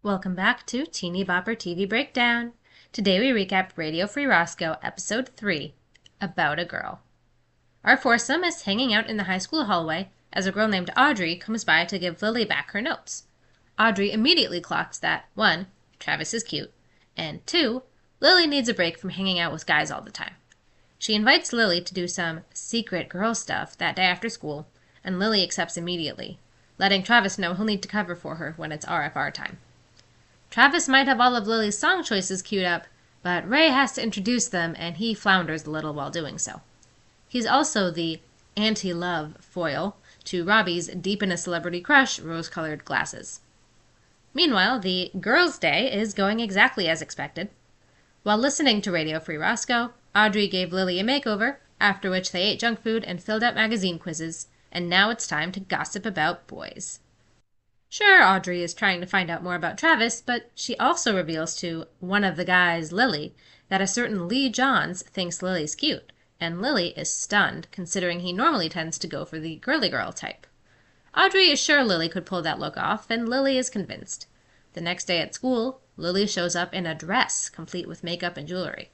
Welcome back to Teeny Bopper TV Breakdown. Today we recap Radio Free Roscoe, Episode 3, About a Girl. Our foursome is hanging out in the high school hallway as a girl named Audrey comes by to give Lily back her notes. Audrey immediately clocks that 1. Travis is cute, and 2. Lily needs a break from hanging out with guys all the time. She invites Lily to do some secret girl stuff that day after school, and Lily accepts immediately, letting Travis know he'll need to cover for her when it's RFR time. Travis might have all of Lily's song choices queued up, but Ray has to introduce them, and he flounders a little while doing so. He's also the anti-love foil to Robbie's deep-in-a-celebrity crush rose-colored glasses. Meanwhile, the girls' day is going exactly as expected. While listening to Radio Free Roscoe, Audrey gave Lily a makeover, after which they ate junk food and filled out magazine quizzes, and now it's time to gossip about boys. Sure, Audrey is trying to find out more about Travis, but she also reveals to one of the guys, Lily, that a certain Lee Johns thinks Lily's cute, and Lily is stunned, considering he normally tends to go for the girly girl type. Audrey is sure Lily could pull that look off, and Lily is convinced. The next day at school, Lily shows up in a dress, complete with makeup and jewelry.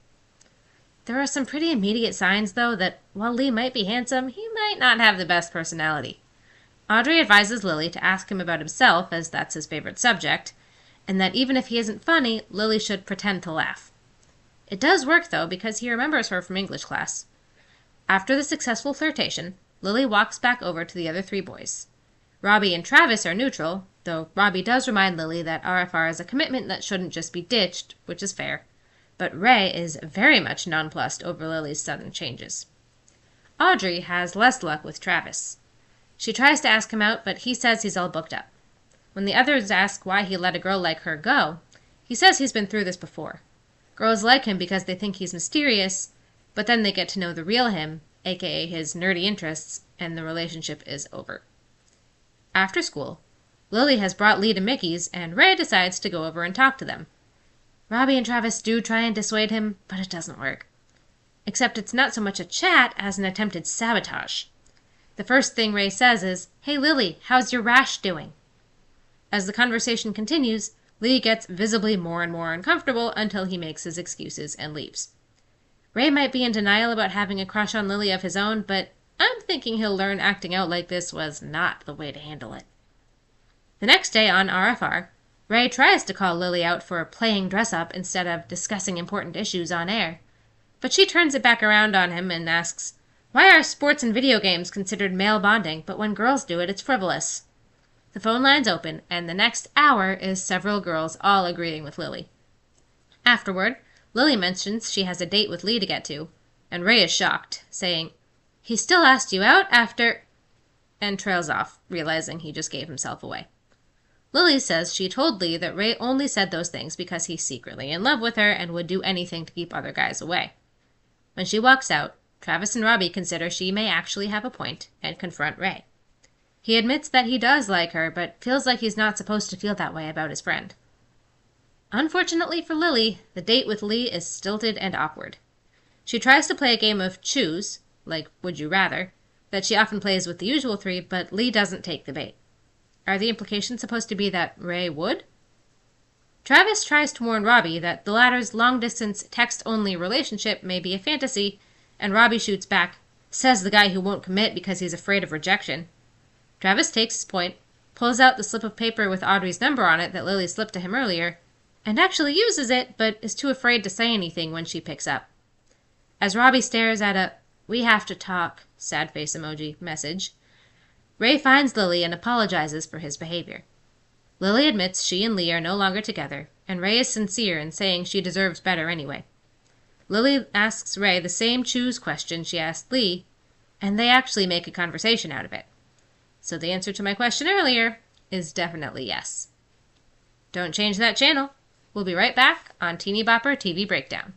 There are some pretty immediate signs, though, that while Lee might be handsome, he might not have the best personality. Audrey advises Lily to ask him about himself, as that's his favorite subject, and that even if he isn't funny, Lily should pretend to laugh. It does work, though, because he remembers her from English class. After the successful flirtation, Lily walks back over to the other 3 boys. Robbie and Travis are neutral, though Robbie does remind Lily that RFR is a commitment that shouldn't just be ditched, which is fair. But Ray is very much nonplussed over Lily's sudden changes. Audrey has less luck with Travis. She tries to ask him out, but he says he's all booked up. When the others ask why he let a girl like her go, he says he's been through this before. Girls like him because they think he's mysterious, but then they get to know the real him, aka his nerdy interests, and the relationship is over. After school, Lily has brought Lee to Mickey's, and Ray decides to go over and talk to them. Robbie and Travis do try and dissuade him, but it doesn't work. Except it's not so much a chat as an attempted sabotage. The first thing Ray says is, "Hey Lily, how's your rash doing?" As the conversation continues, Lee gets visibly more and more uncomfortable until he makes his excuses and leaves. Ray might be in denial about having a crush on Lily of his own, but I'm thinking he'll learn acting out like this was not the way to handle it. The next day on RFR, Ray tries to call Lily out for playing dress-up instead of discussing important issues on air, but she turns it back around on him and asks, "Why are sports and video games considered male bonding, but when girls do it, it's frivolous?" The phone lines open, and the next hour is several girls all agreeing with Lily. Afterward, Lily mentions she has a date with Lee to get to, and Ray is shocked, saying, "He still asked you out after..." and trails off, realizing he just gave himself away. Lily says she told Lee that Ray only said those things because he's secretly in love with her and would do anything to keep other guys away. When she walks out, Travis and Robbie consider she may actually have a point and confront Ray. He admits that he does like her, but feels like he's not supposed to feel that way about his friend. Unfortunately for Lily, the date with Lee is stilted and awkward. She tries to play a game of choose, like Would You Rather, that she often plays with the usual 3, but Lee doesn't take the bait. Are the implications supposed to be that Ray would? Travis tries to warn Robbie that the latter's long-distance, text-only relationship may be a fantasy, and Robbie shoots back, "Says the guy who won't commit because he's afraid of rejection." Travis takes his point, pulls out the slip of paper with Audrey's number on it that Lily slipped to him earlier, and actually uses it, but is too afraid to say anything when she picks up. As Robbie stares at a "we have to talk" sad face emoji message, Ray finds Lily and apologizes for his behavior. Lily admits she and Lee are no longer together, and Ray is sincere in saying she deserves better anyway. Lily asks Ray the same choose question she asked Lee, and they actually make a conversation out of it. So the answer to my question earlier is definitely yes. Don't change that channel. We'll be right back on Teeny Bopper TV Breakdown.